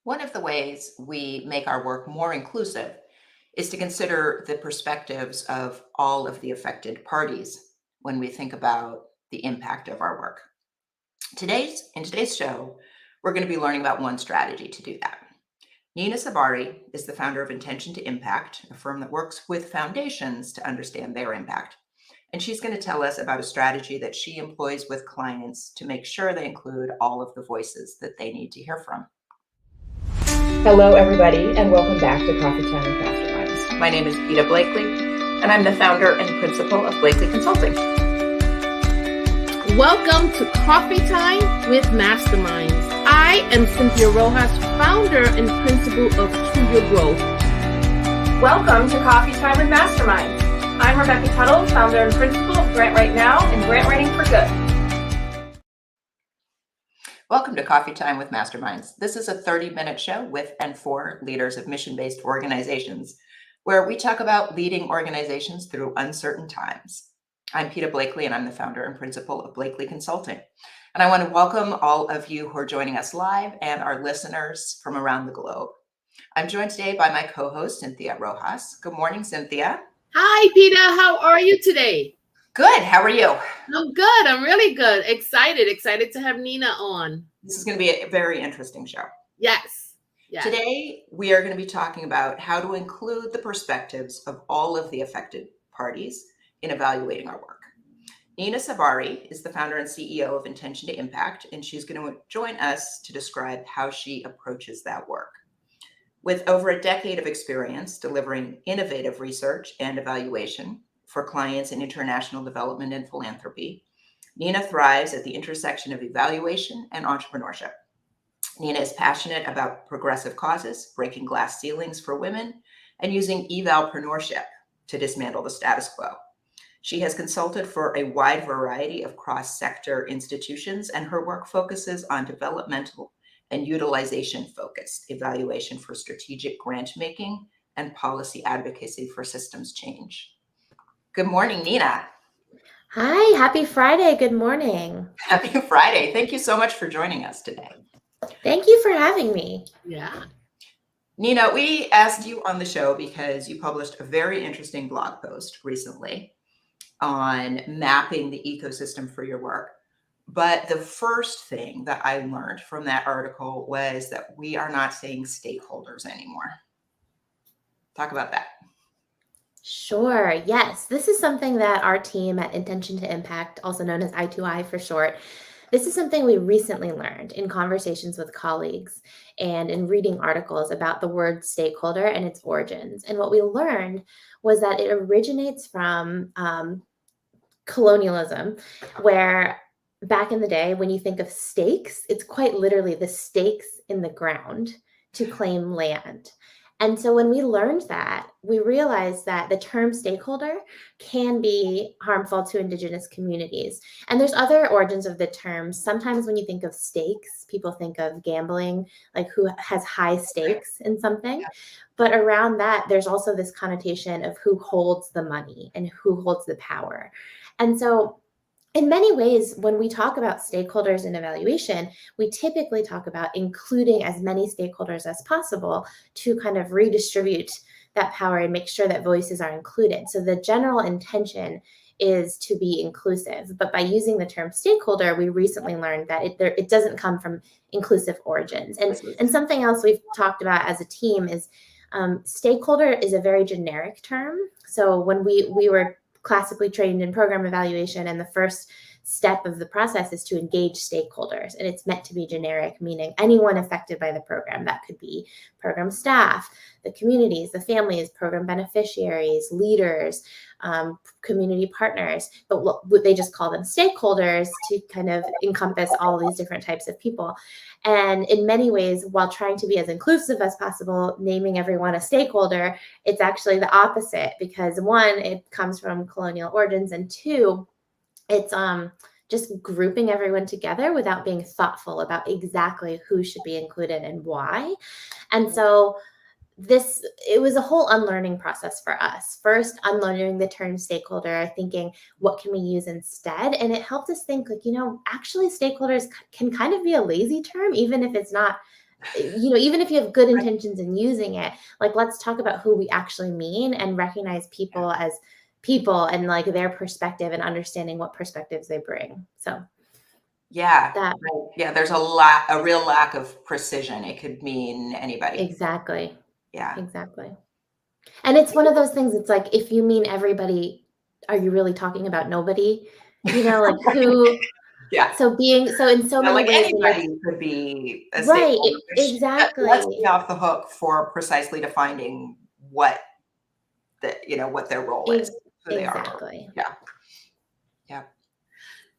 One of the ways we make our work more inclusive is to consider the perspectives of all of the affected parties when we think about the impact of our work. In today's show, we're going to be learning about one strategy to do that. Nina Sabarre is the founder of Intention to Impact, a firm that works with foundations to understand their impact. And she's going to tell us about a strategy that she employs with clients to make sure they include all of the voices that they need to hear from. Hello, everybody, and welcome back to Coffee Time with Masterminds. My name is Peter Blakely, and I'm the founder and principal of Blakely Consulting. Welcome to Coffee Time with Masterminds. I am Cynthia Rojas, founder and principal of To Your Growth. Welcome to Coffee Time with Masterminds. I'm Rebecca Tuttle, founder and principal of Grant Right Now and Grant Writing for Good. Welcome to Coffee Time with Masterminds. This is a 30-minute show with and for leaders of mission-based organizations, where we talk about leading organizations through uncertain times. I'm Peter Blakely, and I'm the founder and principal of Blakely Consulting. And I want to welcome all of you who are joining us live and our listeners from around the globe. I'm joined today by my co-host, Cynthia Rojas. Good morning, Cynthia. Hi, Peter. How are you today? Good. How are you? I'm good. I'm really good. Excited to have Nina on. This is going to be a very interesting show. Yes. Today, we are going to be talking about how to include the perspectives of all of the affected parties in evaluating our work. Nina Sabarre is the founder and CEO of Intention to Impact, and she's going to join us to describe how she approaches that work. With over a decade of experience delivering innovative research and evaluation for clients in international development and philanthropy, Nina thrives at the intersection of evaluation and entrepreneurship. Nina is passionate about progressive causes, breaking glass ceilings for women, and using evalpreneurship to dismantle the status quo. She has consulted for a wide variety of cross-sector institutions, and her work focuses on developmental and utilization-focused evaluation for strategic grant-making and policy advocacy for systems change. Good morning, Nina. Hi, happy Friday. Good morning. Happy Friday. Thank you so much for joining us today. Thank you for having me. Yeah. Nina, we asked you on the show because you published a very interesting blog post recently on mapping the ecosystem for your work. But the first thing that I learned from that article was that we are not saying stakeholders anymore. Talk about that. Sure. Yes. This is something that our team at Intention to Impact, also known as I2I for short, this is something we recently learned in conversations with colleagues and in reading articles about the word stakeholder and its origins. And what we learned was that it originates from colonialism, where back in the day, when you think of stakes, it's quite literally the stakes in the ground to claim land. And so when we learned that, we realized that the term stakeholder can be harmful to Indigenous communities. And there's other origins of the term. Sometimes when you think of stakes, people think of gambling, like who has high stakes in something. But around that, there's also this connotation of who holds the money and who holds the power. And so in many ways, when we talk about stakeholders in evaluation, we typically talk about including as many stakeholders as possible to kind of redistribute that power and make sure that voices are included. So the general intention is to be inclusive. But by using the term stakeholder, we recently learned that it doesn't come from inclusive origins. And something else we've talked about as a team is stakeholder is a very generic term. So when we were classically trained in program evaluation, and the first step of the process is to engage stakeholders, and it's meant to be generic, meaning anyone affected by the program. That could be program staff, the communities, the families, program beneficiaries, leaders, community partners, but they just call them stakeholders to kind of encompass all these different types of people. And in many ways, while trying to be as inclusive as possible, naming everyone a stakeholder, it's actually the opposite, because one, it comes from colonial origins, and two, it's just grouping everyone together without being thoughtful about exactly who should be included and why. And so it was a whole unlearning process for us. First, unlearning the term stakeholder, thinking, what can we use instead? And it helped us think, actually stakeholders can kind of be a lazy term, even if it's not even if you have good intentions in using it, like, let's talk about who we actually mean and recognize people as people and like their perspective and understanding what perspectives they bring. So Yeah, that right. Yeah, there's a real lack of precision. It could mean anybody. exactly, Yeah. exactly. And it's one of those things, it's like, if you mean everybody, are you really talking about nobody? Like who, Yeah. so in so Yeah, many like ways when you're anybody could be a right, stakeholder, which lets me exactly. off the hook for precisely defining what what their role is, Ex- who they are. exactly. Yeah. Yeah.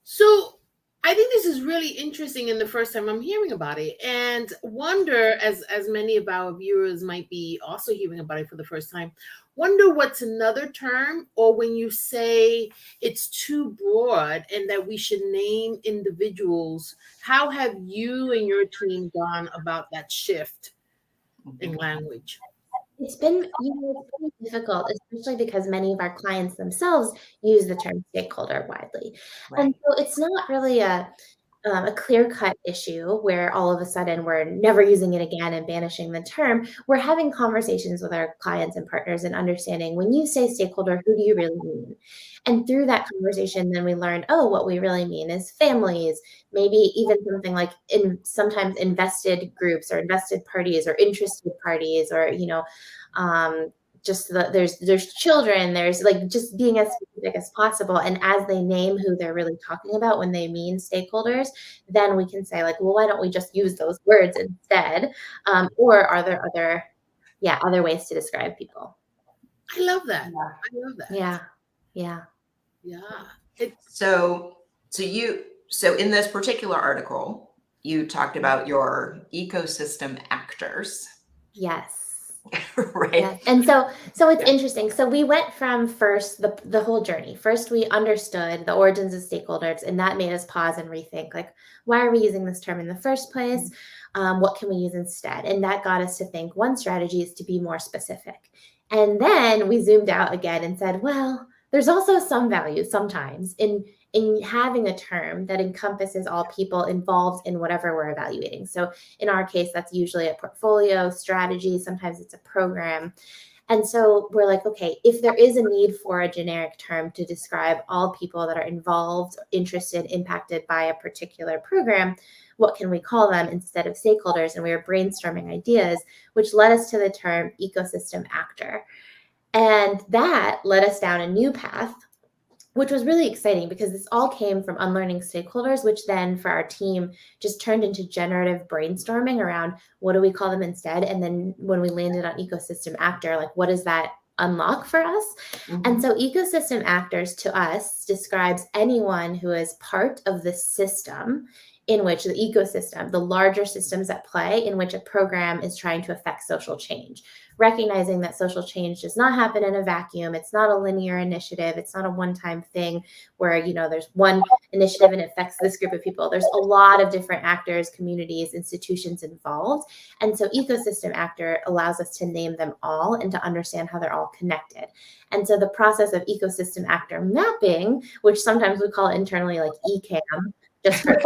So I think this is really interesting and the first time I'm hearing about it. And wonder, as many of our viewers might be also hearing about it for the first time, wonder what's another term, or when you say it's too broad and that we should name individuals, how have you and your team gone about that shift in Mhm. language? It's been, it's pretty difficult, especially because many of our clients themselves use the term stakeholder widely. And Right. so it's not really a clear-cut issue where all of a sudden we're never using it again and banishing the term. We're having conversations with our clients and partners and understanding, when you say stakeholder, who do you really mean? And through that conversation, then we learned, oh, what we really mean is families, maybe even something like sometimes invested groups or invested parties or interested parties, or um, just there's children, there's like just being as specific as possible. And as they name who they're really talking about when they mean stakeholders, then we can say like, well, why don't we just use those words instead? Or are there other ways to describe people? I love that. Yeah. I love that. Yeah, yeah, Yeah. It, So, so in this particular article, you talked about your ecosystem actors, yes. right? Yes. And so it's Yeah. interesting. So we went from first the whole journey. First, we understood the origins of stakeholders, and that made us pause and rethink, like, why are we using this term in the first place? What can we use instead? And that got us to think one strategy is to be more specific. And then we zoomed out again and said, well, there's also some value sometimes in having a term that encompasses all people involved in whatever we're evaluating. So in our case, that's usually a portfolio strategy. Sometimes it's a program. And so we're like, okay, if there is a need for a generic term to describe all people that are involved, interested, impacted by a particular program, what can we call them instead of stakeholders? And we were brainstorming ideas, which led us to the term ecosystem actor. And that led us down a new path, which was really exciting because this all came from unlearning stakeholders, which then for our team just turned into generative brainstorming around what do we call them instead. And then when we landed on ecosystem actor, like, what does that unlock for us? And Mhm. so ecosystem actors to us describes anyone who is part of the system in which the ecosystem, the larger systems at play in which a program is trying to affect social change, recognizing that social change does not happen in a vacuum. It's not a linear initiative. It's not a one-time thing where, there's one initiative and it affects this group of people. There's a lot of different actors, communities, institutions involved. And so ecosystem actor allows us to name them all and to understand how they're all connected. And so the process of ecosystem actor mapping, which sometimes we call it internally like ECAM, just for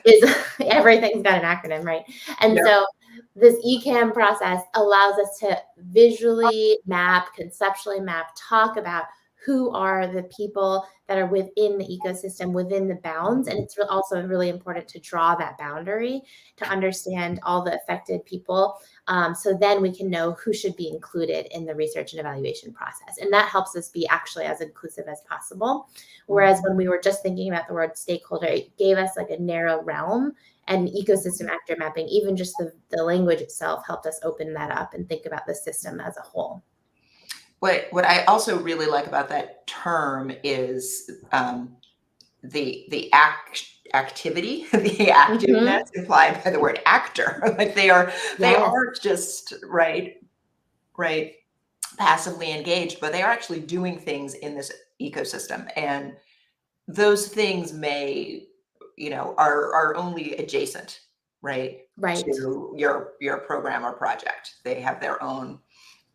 is everything's got an acronym, right? And Yep. so this ECAM process allows us to visually map, conceptually map, talk about who are the people that are within the ecosystem, within the bounds. And it's also really important to draw that boundary to understand all the affected people. So then we can know who should be included in the research and evaluation process. And that helps us be actually as inclusive as possible. Whereas when we were just thinking about the word stakeholder, it gave us like a narrow realm, and ecosystem actor mapping, even just the language itself helped us open that up and think about the system as a whole. What I also really like about that term is the activity, the activeness implied by the word actor. Like they Yes. aren't just right passively engaged, but they are actually doing things in this ecosystem. And those things may, are only adjacent, right, Right. to your program or project. They have their own,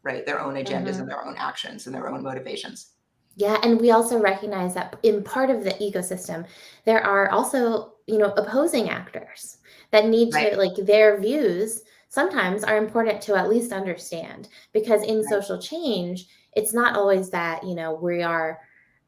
right, their own agendas and their own actions and their own motivations. Yeah, and we also recognize that in part of the ecosystem, there are also, opposing actors that need Right. to, like, their views sometimes are important to at least understand, because in Right. social change, it's not always that, we are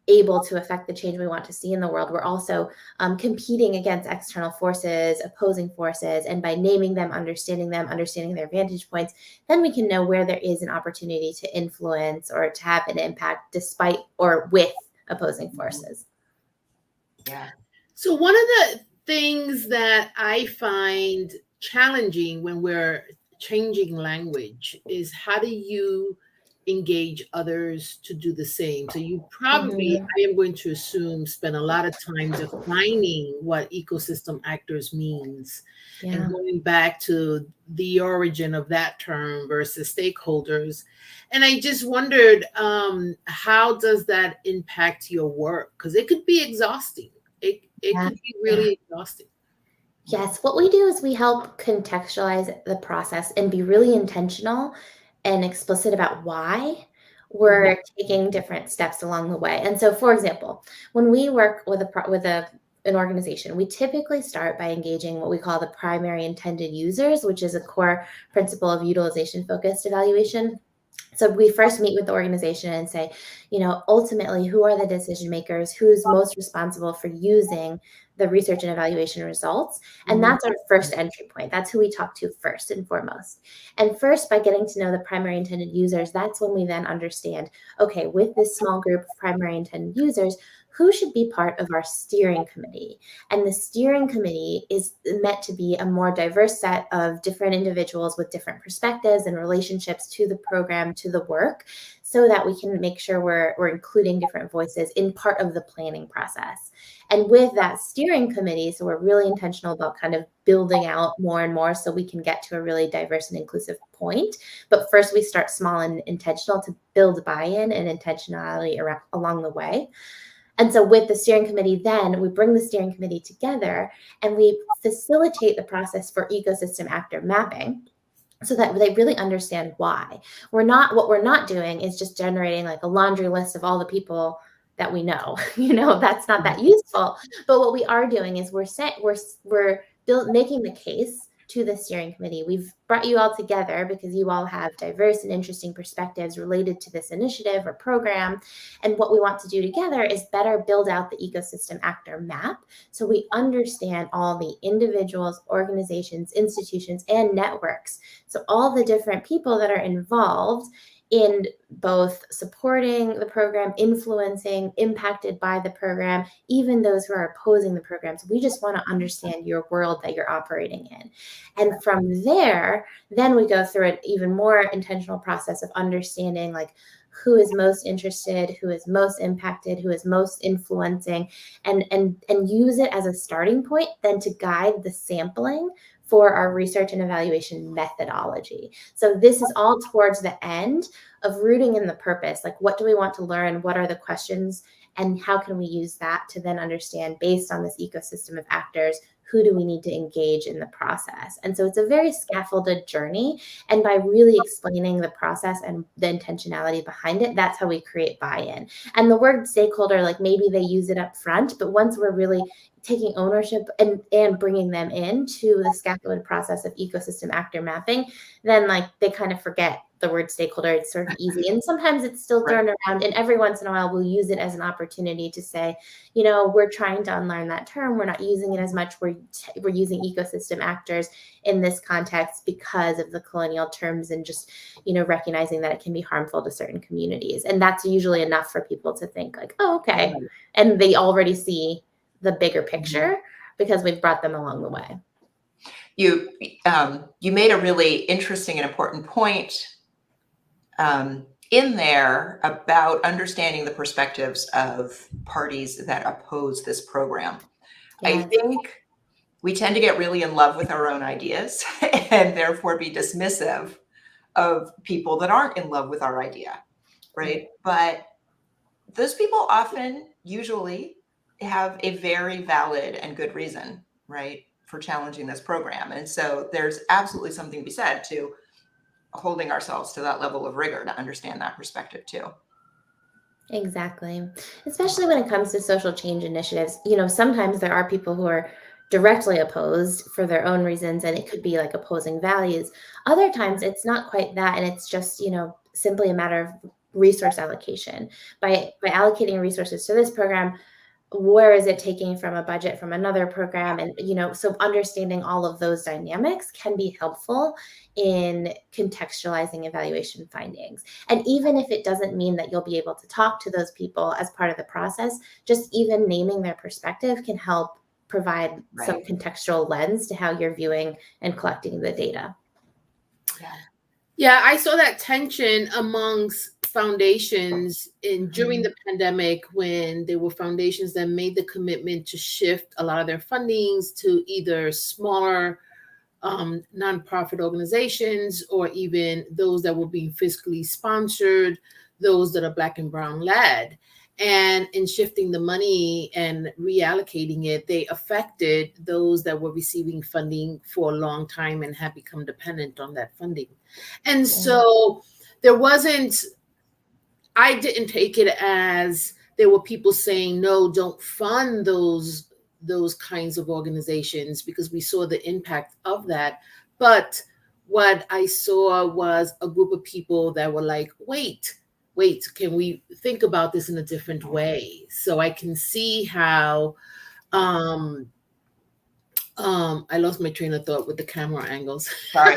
able to affect the change we want to see in the world. We're also competing against external forces, opposing forces, and by naming them, understanding their vantage points, then we can know where there is an opportunity to influence or to have an impact despite or with opposing forces. Yeah. So one of the things that I find challenging when we're changing language is how do you engage others to do the same? So you probably, Mhm. I am going to assume, spend a lot of time defining what ecosystem actors means and Yeah. going back to the origin of that term versus stakeholders. And I just wondered, how does that impact your work? Because it could be exhausting. It Yeah. could be Yeah. really exhausting. Yes, what we do is we help contextualize the process and be really intentional and explicit about why Mhm. we're taking different steps along the way. And so, for example, when we work with an organization, we typically start by engaging what we call the primary intended users, which is a core principle of utilization focused evaluation. So we first meet with the organization and say, ultimately, who are the decision makers? Who's most responsible for using the research and evaluation results? And Mhm. that's our first entry point. That's who we talk to first and foremost. And first, by getting to know the primary intended users, that's when we then understand, okay, with this small group of primary intended users, who should be part of our steering committee? And the steering committee is meant to be a more diverse set of different individuals with different perspectives and relationships to the program, to the work, so that we can make sure we're including different voices in part of the planning process. And with that steering committee, so we're really intentional about kind of building out more and more so we can get to a really diverse and inclusive point. But first, we start small and intentional to build buy-in and intentionality along the way. And so with the steering committee, then we bring the steering committee together and we facilitate the process for ecosystem actor mapping so that they really understand why. What we're not doing is just generating like a laundry list of all the people that we know. That's not that useful. But what we are doing is we're making the case to the steering committee. We've brought you all together because you all have diverse and interesting perspectives related to this initiative or program. And what we want to do together is better build out the ecosystem actor map so we understand all the individuals, organizations, institutions, and networks. So all the different people that are involved in both supporting the program, influencing, impacted by the program, even those who are opposing the programs. We just want to understand your world that you're operating in. And from there, then we go through an even more intentional process of understanding like who is most interested, who is most impacted, who is most influencing, and use it as a starting point then to guide the sampling for our research and evaluation methodology. So this is all towards the end of rooting in the purpose. Like, what do we want to learn? What are the questions? And how can we use that to then understand, based on this ecosystem of actors, who do we need to engage in the process? And so it's a very scaffolded journey. And by really explaining the process and the intentionality behind it, that's how we create buy-in. And the word stakeholder, like maybe they use it up front, but once we're really taking ownership and bringing them into the scaffolded process of ecosystem actor mapping, then like they kind of forget the word stakeholder. It's sort of easy. And sometimes it's still Right. thrown around. And every once in a while, we'll use it as an opportunity to say, we're trying to unlearn that term. We're not using it as much. We're using ecosystem actors in this context because of the colonial terms and just, recognizing that it can be harmful to certain communities. And that's usually enough for people to think like, oh, okay. Right. And they already see the bigger Mhm. picture because we've brought them along the way. You made a really interesting and important point in there about understanding the perspectives of parties that oppose this program. I Yes. think we tend to get really in love with our own ideas and therefore be dismissive of people that aren't in love with our idea, right? But those people often, usually, have a very valid and good reason, right, for challenging this program. And so there's absolutely something to be said to holding ourselves to that level of rigor to understand that perspective too. Exactly. Especially when it comes to social change initiatives, sometimes there are people who are directly opposed for their own reasons, and it could be like opposing values. Other times it's not quite that, and it's just, simply a matter of resource allocation. By allocating resources to this program, where is it taking from a budget from another program? And, so understanding all of those dynamics can be helpful in contextualizing evaluation findings. And even if it doesn't mean that you'll be able to talk to those people as part of the process, just even naming their perspective can help provide some Right. contextual lens to how you're viewing and collecting the data. Yeah, I saw that tension amongst foundations during the pandemic, when there were foundations that made the commitment to shift a lot of their fundings to either smaller nonprofit organizations, or even those that were being fiscally sponsored, those that are Black and Brown led. And in shifting the money and reallocating it, they affected those that were receiving funding for a long time and had become dependent on that funding. And so there wasn't, I didn't take it as there were people saying, no, don't fund those kinds of organizations, because we saw the impact of that. But what I saw was a group of people that were like, wait, can we think about this in a different way? So I can see how I lost my train of thought with the camera angles. Sorry.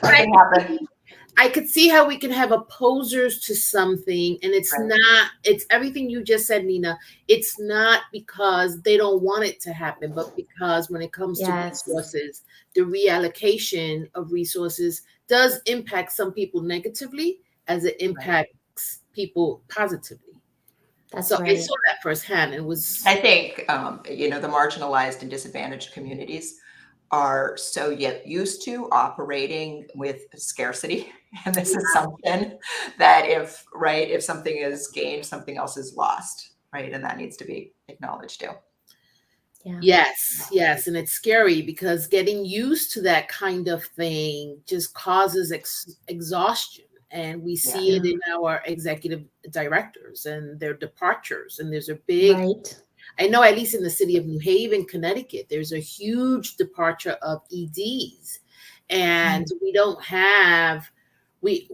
Nothing happened. I could see how we can have opposers to something, and it's Right. not, it's everything you just said, Nina. It's not because they don't want it to happen, but because when it comes to Yes. resources, the reallocation of resources does impact some people negatively as it impacts people positively. That's So I right. saw that firsthand. It was, I think, the marginalized and disadvantaged communities are so yet used to operating with scarcity and this assumption that if something is gained, something else is lost, right? And that needs to be acknowledged too. Yeah. yes. And it's scary because getting used to that kind of thing just causes exhaustion. And we see it in our executive directors and their departures. And there's a big, Right. I know at least in the city of New Haven, Connecticut, there's a huge departure of EDs. And we don't have, we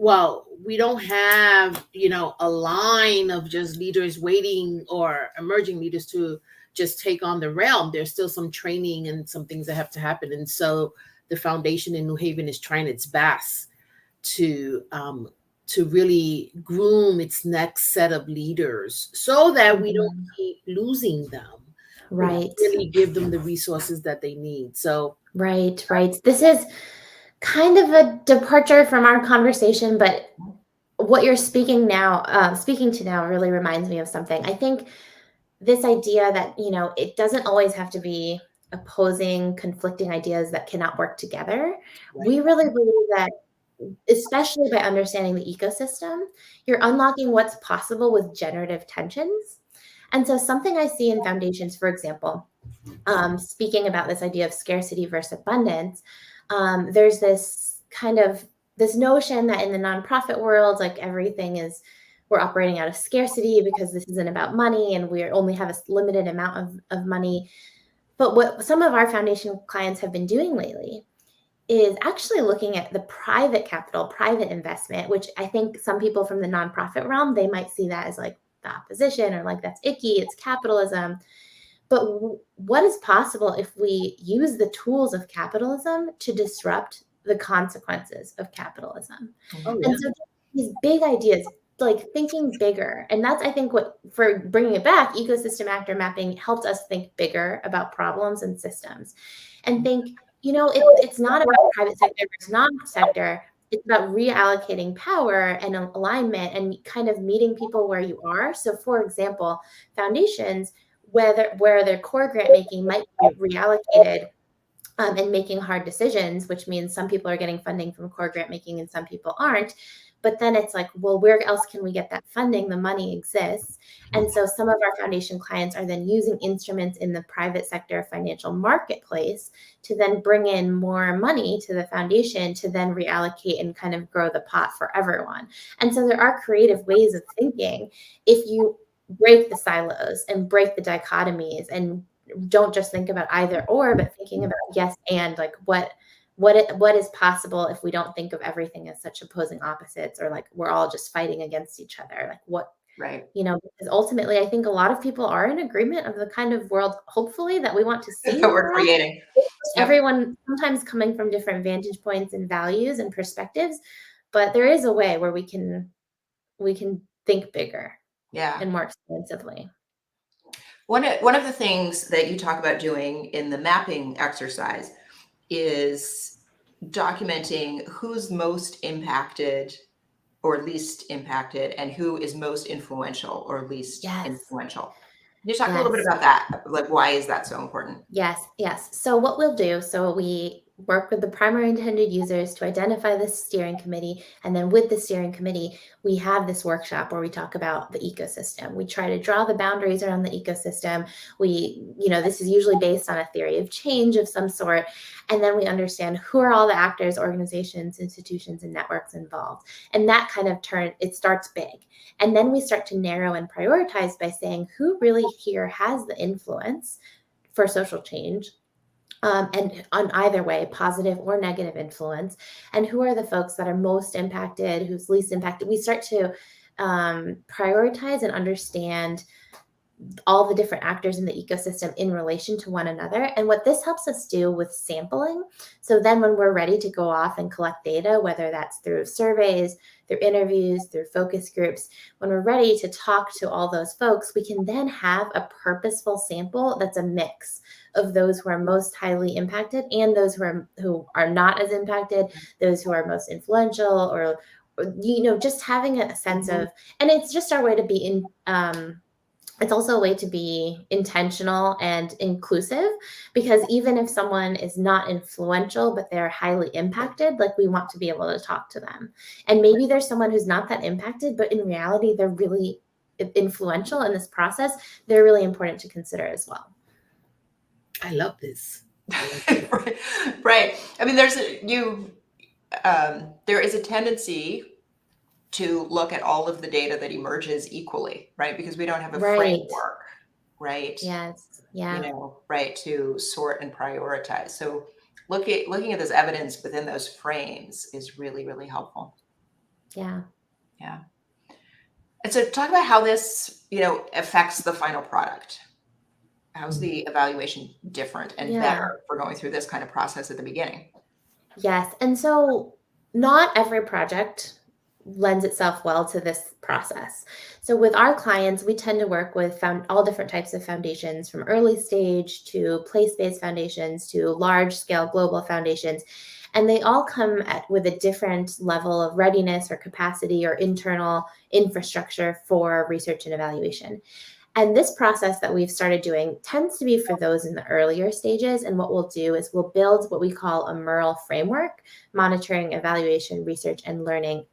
don't have, a line of just leaders waiting or emerging leaders to just take on the realm. There's still some training and some things that have to happen. And so the foundation in New Haven is trying its best to really groom its next set of leaders so that we don't keep losing them. Right. We really give them the resources that they need. So Right. This is kind of a departure from our conversation, but what you're speaking to now really reminds me of something. I think this idea that, it doesn't always have to be opposing, conflicting ideas that cannot work together. We really believe that, especially by understanding the ecosystem, you're unlocking what's possible with generative tensions. And so something I see in foundations, for example, speaking about this idea of scarcity versus abundance, there's this notion that in the nonprofit world, like we're operating out of scarcity because this isn't about money and we only have a limited amount of money. But what some of our foundation clients have been doing lately is actually looking at the private capital, private investment, which I think some people from the nonprofit realm, they might see that as like the opposition or like that's icky, it's capitalism. But what is possible if we use the tools of capitalism to disrupt the consequences of capitalism? And so these big ideas, like thinking bigger, and that's, I think, what, for bringing it back, ecosystem actor mapping helped us think bigger about problems and systems and think, it's not about private sector versus non-sector. It's about reallocating power and alignment and kind of meeting people where you are. So, for example, foundations, where their core grant making might be reallocated and making hard decisions, which means some people are getting funding from core grant making and some people aren't. But then it's like, well, where else can we get that funding? The money exists. And so some of our foundation clients are then using instruments in the private sector financial marketplace to then bring in more money to the foundation to then reallocate and kind of grow the pot for everyone. And so there are creative ways of thinking if you break the silos and break the dichotomies and don't just think about either or, but thinking about yes and, like what is possible if we don't think of everything as such opposing opposites, or like we're all just fighting against each other. Like what, Right. because ultimately I think a lot of people are in agreement of the kind of world, hopefully, that we want to see in That the we're world. creating. It's just Yep. everyone sometimes coming from different vantage points and values and perspectives, but there is a way where we can think bigger Yeah. and more expansively. One of the things that you talk about doing in the mapping exercise is documenting who's most impacted or least impacted and who is most influential or least Yes. influential. Can you talk a little bit Yes. about that? Like, why is that so important? Yes. So what we'll do, so we work with the primary intended users to identify the steering committee. And then with the steering committee, we have this workshop where we talk about the ecosystem. We try to draw the boundaries around the ecosystem. This is usually based on a theory of change of some sort. And then we understand who are all the actors, organizations, institutions, and networks involved. And that kind of it starts big. And then we start to narrow and prioritize by saying who really here has the influence for social change, and on either way, positive or negative influence, and who are the folks that are most impacted, who's least impacted. We start to prioritize and understand all the different actors in the ecosystem in relation to one another. And what this helps us do with sampling, so then when we're ready to go off and collect data, whether that's through surveys, through interviews, through focus groups, when we're ready to talk to all those folks, we can then have a purposeful sample that's a mix of those who are most highly impacted and those who are not as impacted, those who are most influential, or just having a sense of, and it's just our way to be it's also a way to be intentional and inclusive, because even if someone is not influential, but they're highly impacted, like we want to be able to talk to them. And maybe there's someone who's not that impacted, but in reality, they're really influential in this process. They're really important to consider as well. I love this. Right. I mean, there is a tendency to look at all of the data that emerges equally, right? Because we don't have a framework, right? Yes. Yeah. Right, to sort and prioritize. So looking at this evidence within those frames is really, really helpful. Yeah. Yeah. And so talk about how this, affects the final product. How's the evaluation different and better for going through this kind of process at the beginning? Yes. And so not every project lends itself well to this process. So with our clients, we tend to work with all different types of foundations, from early stage to place-based foundations to large-scale global foundations. And they all come with a different level of readiness or capacity or internal infrastructure for research and evaluation. And this process that we've started doing tends to be for those in the earlier stages. And what we'll do is we'll build what we call a MERL framework: monitoring, evaluation, research, and learning,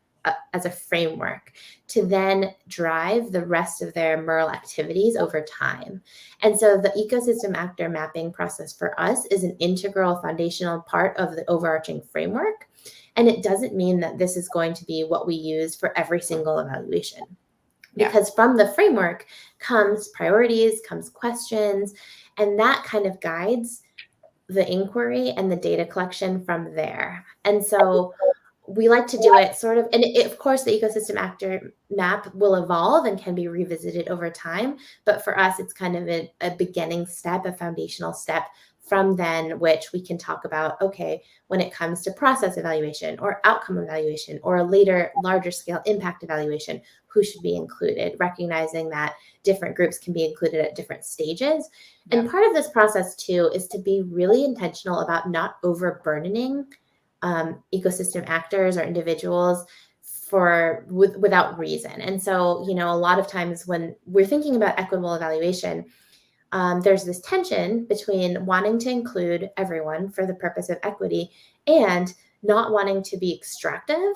as a framework to then drive the rest of their MERL activities over time. And so the ecosystem actor mapping process for us is an integral foundational part of the overarching framework. And it doesn't mean that this is going to be what we use for every single evaluation. Because from the framework comes priorities, comes questions, and that kind of guides the inquiry and the data collection from there. And so we like to do it sort of, and of course, the ecosystem actor map will evolve and can be revisited over time. But for us, it's kind of a beginning step, a foundational step from then, which we can talk about, okay, when it comes to process evaluation or outcome evaluation or a later, larger scale impact evaluation, who should be included, recognizing that different groups can be included at different stages. And part of this process too is to be really intentional about not overburdening ecosystem actors or individuals without reason. And so, a lot of times when we're thinking about equitable evaluation, there's this tension between wanting to include everyone for the purpose of equity and not wanting to be extractive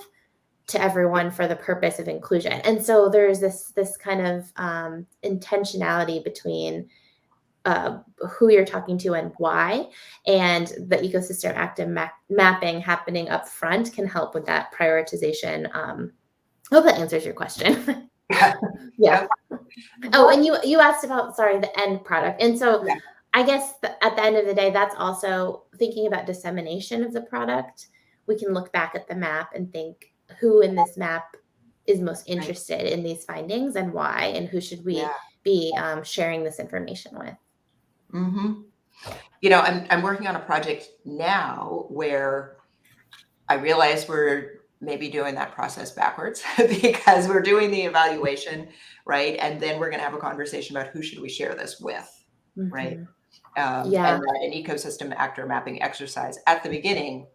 to everyone for the purpose of inclusion. And so there's this kind of intentionality between who you're talking to and why, and the ecosystem active mapping happening up front can help with that prioritization. I hope that answers your question. Yeah. Oh, and you asked about, sorry, the end product. And so Yeah. I guess at the end of the day, that's also thinking about dissemination of the product. We can look back at the map and think who in this map is most interested in these findings and why, and who should we be sharing this information with. Mm-hmm. I'm working on a project now where I realize we're maybe doing that process backwards because we're doing the evaluation, right? And then we're going to have a conversation about who should we share this with, right? Yeah. And that an ecosystem actor mapping exercise at the beginning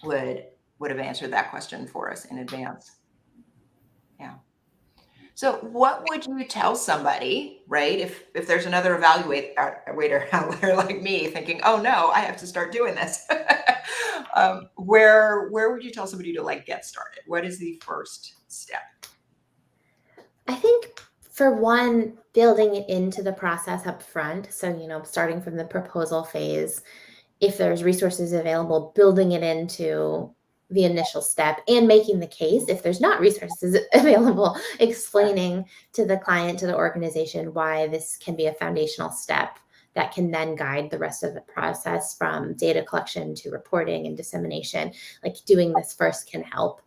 would have answered that question for us in advance. Yeah. So what would you tell somebody, right? If there's another evaluator out there like me thinking, oh no, I have to start doing this. Where would you tell somebody to like get started? What is the first step? I think for one, building it into the process up front. So, starting from the proposal phase, if there's resources available, building it into the initial step and making the case if there's not resources available, explaining to the client, to the organization, why this can be a foundational step that can then guide the rest of the process from data collection to reporting and dissemination. Like doing this first can help.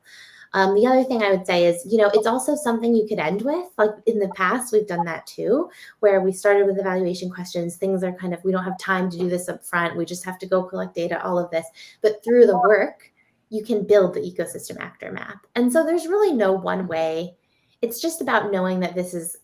The other thing I would say is, it's also something you could end with. Like in the past, we've done that too, where we started with evaluation questions. Things are kind of, we don't have time to do this up front. We just have to go collect data, all of this. But through the work, you can build the ecosystem actor map. And so there's really no one way. It's just about knowing that this is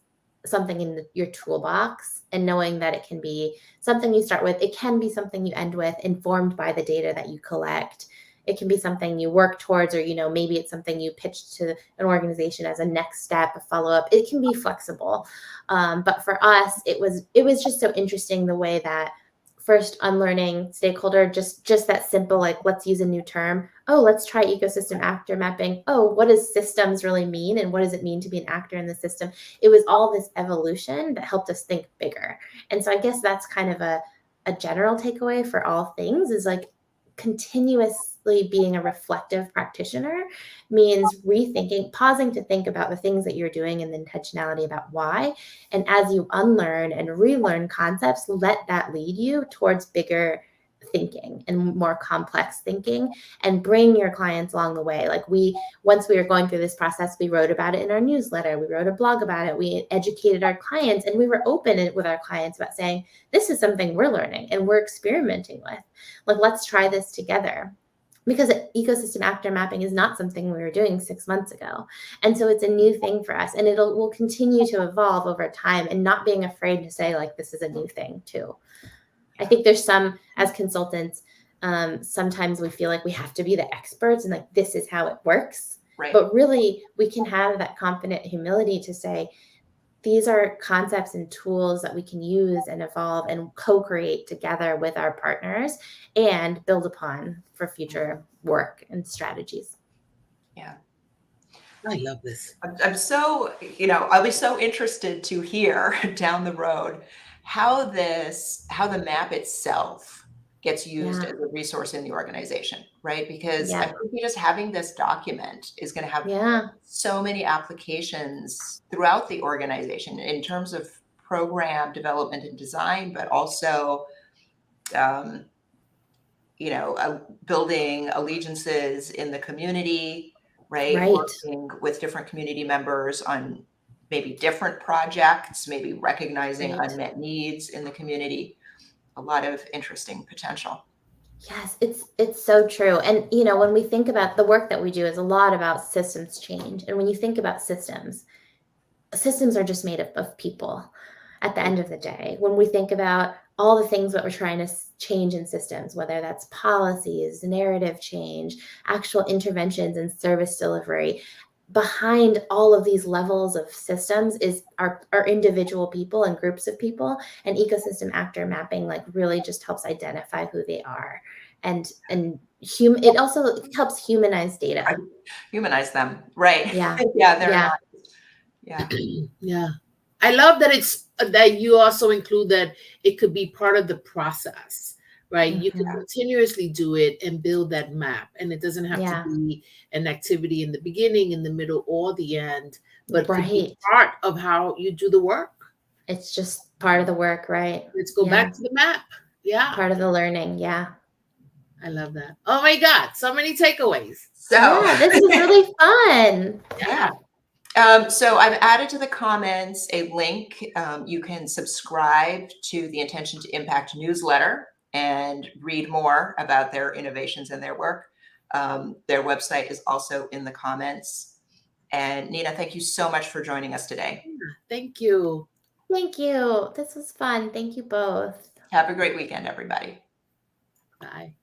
something in your toolbox and knowing that it can be something you start with. It can be something you end with, informed by the data that you collect. It can be something you work towards, or, maybe it's something you pitch to an organization as a next step, a follow-up. It can be flexible. But for us, it was just so interesting the way that first unlearning stakeholder, just that simple, like, let's use a new term. Oh, let's try ecosystem actor mapping. Oh, what does systems really mean? And what does it mean to be an actor in the system? It was all this evolution that helped us think bigger. And so I guess that's kind of a general takeaway for all things, is like continuously being a reflective practitioner means rethinking, pausing to think about the things that you're doing and the intentionality about why. And as you unlearn and relearn concepts, let that lead you towards bigger thinking and more complex thinking, and bring your clients along the way. Like once we were going through this process, we wrote about it in our newsletter, we wrote a blog about it, we educated our clients, and we were open with our clients about saying, this is something we're learning and we're experimenting with. Like, let's try this together. Because ecosystem actor mapping is not something we were doing 6 months ago. And so it's a new thing for us, and will continue to evolve over time, and not being afraid to say, like, this is a new thing too. I think there's as consultants, sometimes we feel like we have to be the experts and like, this is how it works. Right. But really, we can have that confident humility to say, these are concepts and tools that we can use and evolve and co-create together with our partners and build upon for future work and strategies. Yeah. I love this. I'm so, I'll be so interested to hear down the road how the map itself gets used as a resource in the organization, right? Because I think just having this document is going to have so many applications throughout the organization in terms of program development and design, but also, building allegiances in the community, right? Working with different community members on maybe different projects, maybe recognizing unmet needs in the community. A lot of interesting potential. Yes, it's so true. And when we think about the work that we do, is a lot about systems change. And when you think about systems are just made up of people at the end of the day. When we think about all the things that we're trying to change in systems, whether that's policies, narrative change, actual interventions and service delivery, behind all of these levels of systems are individual people and groups of people, and ecosystem actor mapping really just helps identify who they are and it also helps humanize data. Humanize them. Right. Yeah. Yeah. They're Yeah. not. Yeah. Yeah. I love that that you also include that it could be part of the process, right? You can Mhm. continuously do it and build that map. And it doesn't have to Yeah. be an activity in the beginning, in the middle, or the end, but could be Right. part of how you do the work. It's just part of the work, right? Let's go Yeah. back to the map. Yeah. Part of the learning. Yeah. I love that. Oh my God. So many takeaways. So Yeah, this was really fun. yeah. So I've added to the comments a link. You can subscribe to the Intention to Impact newsletter and read more about their innovations and their work. Their website is also in the comments. And Nina, thank you so much for joining us today. Thank you. Thank you. This was fun. Thank you both. Have a great weekend, everybody. Bye.